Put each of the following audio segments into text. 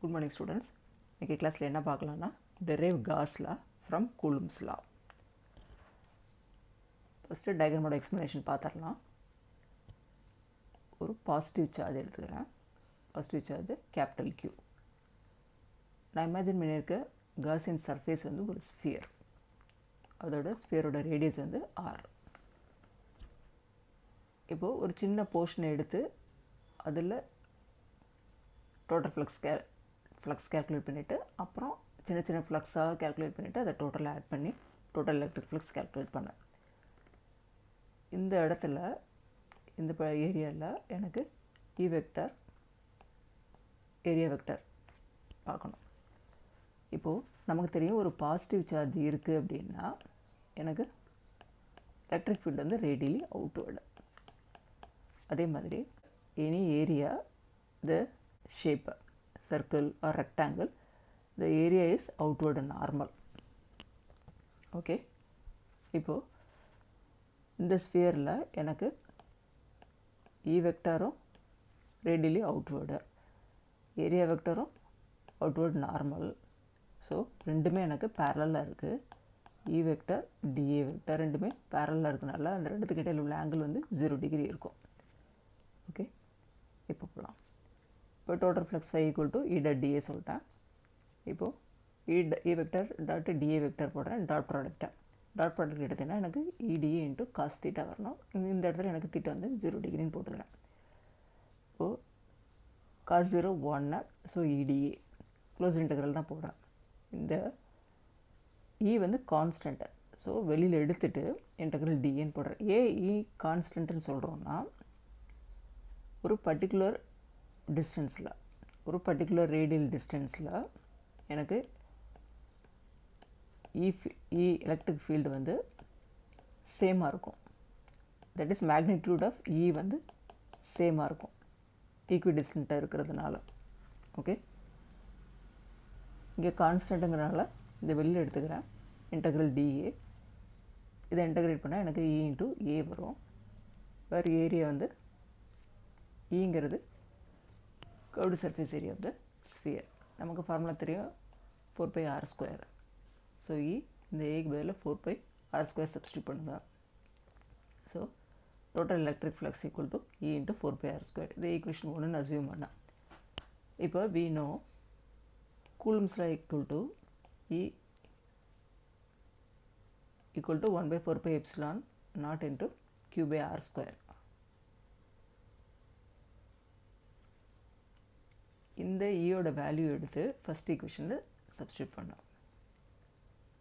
Good morning students. இன்னைக்கு கிளாஸில் என்ன பார்க்கலாம்னா Derive Gauss law from Coulomb's law. First டயக்ராமோட எக்ஸ்ப்ளனேஷன் பார்த்துடலாம். ஒரு பாசிட்டிவ் சார்ஜ் எடுத்துக்கிறேன். Positive charge capital Q. நான் இமேஜின் பண்ணியிருக்க காஸின் சர்ஃபேஸ் வந்து ஒரு ஸ்பியர். அதோட ஸ்பியரோட ரேடியஸ் வந்து R. இப்போது ஒரு சின்ன போர்ஷனை எடுத்து அதில் டோட்டல் ஃப்ளக்ஸ் கேல்குலேட் பண்ணிவிட்டு அப்புறம் சின்ன சின்ன ஃப்ளக்ஸாக கேல்குலேட் பண்ணிவிட்டு அதை டோட்டலாக ஆட் பண்ணி டோட்டல் எலக்ட்ரிக் ஃப்ளக்ஸ் கேல்குலேட் பண்ணேன். இந்த இடத்துல இந்த ஏரியாவில் எனக்கு ஏரியா வெக்டர் பார்க்கணும். இப்போது நமக்கு தெரியும் ஒரு பாசிட்டிவ் சார்ஜ் இருக்குது அப்படின்னா எனக்கு எலக்ட்ரிக் ஃபீல்டு வந்து ரேடியலி அவுட்வேர்டு. அதே மாதிரி any area the shape circle or rectangle, the area is outward normal. Okay, இப்போ இந்த ஸ்பியரில் எனக்கு வெக்டரும் ரேடியலி அவுட்வேர்டு, ஏரியா வெக்டரும் அவுட்வேர்டு நார்மல். ஸோ ரெண்டுமே எனக்கு பேரலாக இருக்குது. வெக்டர் டிஏ வெக்டர் ரெண்டுமே பேரலாக இருக்கனால அந்த ரெண்டுத்துக்கு இடையில் உள்ள ஆங்கிள் வந்து 0 டிகிரி இருக்கும். ஓகே, இப்போ போகலாம். இப்போ total flux phi equal to E dot dA சொல்லிட்டேன். இப்போது E vector dot dA vector போடுறேன். டாட் ப்ராடக்ட் எடுத்தீங்கன்னா எனக்கு இடிஏ இன்ட்டு காஸ் தீட்டா வரணும். இந்த இடத்துல எனக்கு தீட்டா வந்து 0 டிகிரின்னு போட்டுக்கிறேன். இப்போது cos 0 1, so E dA close integral தான் போடுறேன். இந்த வந்து கான்ஸ்டன்ட்டு, ஸோ வெளியில் எடுத்துகிட்டு இன்டெக்ரல் டிஏன்னு போடுறேன். கான்ஸ்டன்ட்டுன்னு சொல்கிறோன்னா ஒரு பர்டிகுலர் டிஸ்டன்ஸில், ஒரு பர்டிகுலர் ரேடியல் டிஸ்டன்ஸில் எனக்கு எலக்ட்ரிக் ஃபீல்டு வந்து சேமாக இருக்கும். தட் இஸ் மேக்னிடியூட் ஆஃப் வந்து சேமாக இருக்கும் ஈக்வி டிஸ்டன்ட்டாக இருக்கிறதுனால. ஓகே, இங்கே கான்ஸ்டன்ட்டுங்கிறனால இந்த வெளியில் எடுத்துக்கிறேன். இன்டெக்ரல் டிஏ இதை இன்டெகிரேட் பண்ணால் எனக்கு இன்ட்டு ஏ வரும். வேறு ஏரியா வந்து ங்கிறது curved surface area of the sphere. நமக்கு ஃபார்முலா தெரியும் 4πr². ஸோ இந்த ஏக்கு பதில் 4πr² சப்ஸ்டியூட் பண்ணுங்க. So total electric flux equal to into 4πr². இது ஈக்குவேஷன் 1ன்னு அசியூம் பண்ணேன். இப்போ we know Coulomb's law equal to equal to 1/4πε0 into Q/r². இந்த ஈயோட வேல்யூ எடுத்து ஃபஸ்ட் ஈக்குவேஷனில் சப்ஸ்டியூட் பண்ணோம்.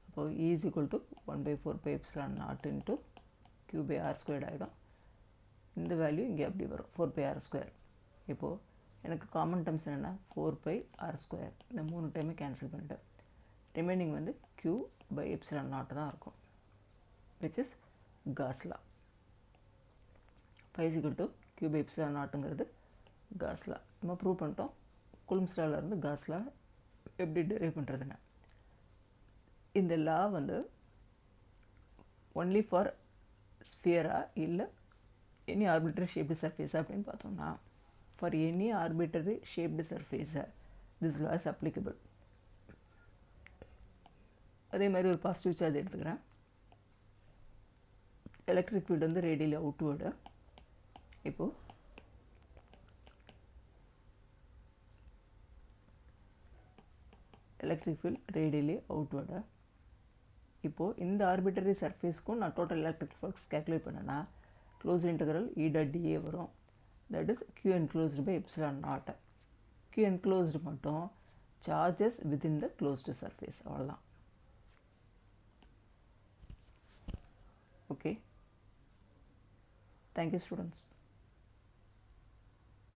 அப்போது is equal to 1/4πε0 into Q/r² ஆகிடும். இந்த வேல்யூ இங்கே அப்படி வரும் 4πr². இப்போது எனக்கு காமன் டேர்ம்ஸ் என்னென்னா 4πr². இந்த 3 டைமே கேன்சல் பண்ணிட்டேன். ரிமைனிங் வந்து Q/ε0 தான் இருக்கும், which is Gauss law. Is equal to Q/ε0ங்கிறது காஸ் லா. நம்ம ப்ரூவ் பண்ணிட்டோம். Coulomb's lawல இருந்து காஸ் லா எப்படி டெரைவ் பண்ணுறதுன்னு. இந்த லா வந்து ஒன்லி ஃபார் ஸ்பியரா இல்லை எனி ஆர்பிட்ரரி ஷேப்டு சர்ஃபேஸா அப்படின்னு பார்த்தோம்னா ஃபார் எனி ஆர்பிட்ரரி ஷேப்டு சர்ஃபேஸை திஸ் லா இஸ் அப்ளிகபிள். அதே மாதிரி ஒரு பாசிட்டிவ் சார்ஜ் எடுத்துக்கிறேன். எலக்ட்ரிக் ஃபீல்டு வந்து ரேடியலி அவுட்வேர்டு. இப்போது எலக்ட்ரிக் ஃபீல்ட் ரேடியலி அவுட்வேர்டு. இப்போது இந்த ஆர்பிட்டரி சர்ஃபேஸ்க்கும் நான் டோட்டல் எலக்ட்ரிக் ஃப்ளக்ஸ் கேல்குலேட் பண்ணேன்னா close integral E dot DA வரும். That is Q enclosed by ε0. Q enclosed மட்டும் சார்ஜஸ் வித்தின் த க்ளோஸ்டு சர்ஃபேஸ், அவ்வளோதான். Okay, thank you students.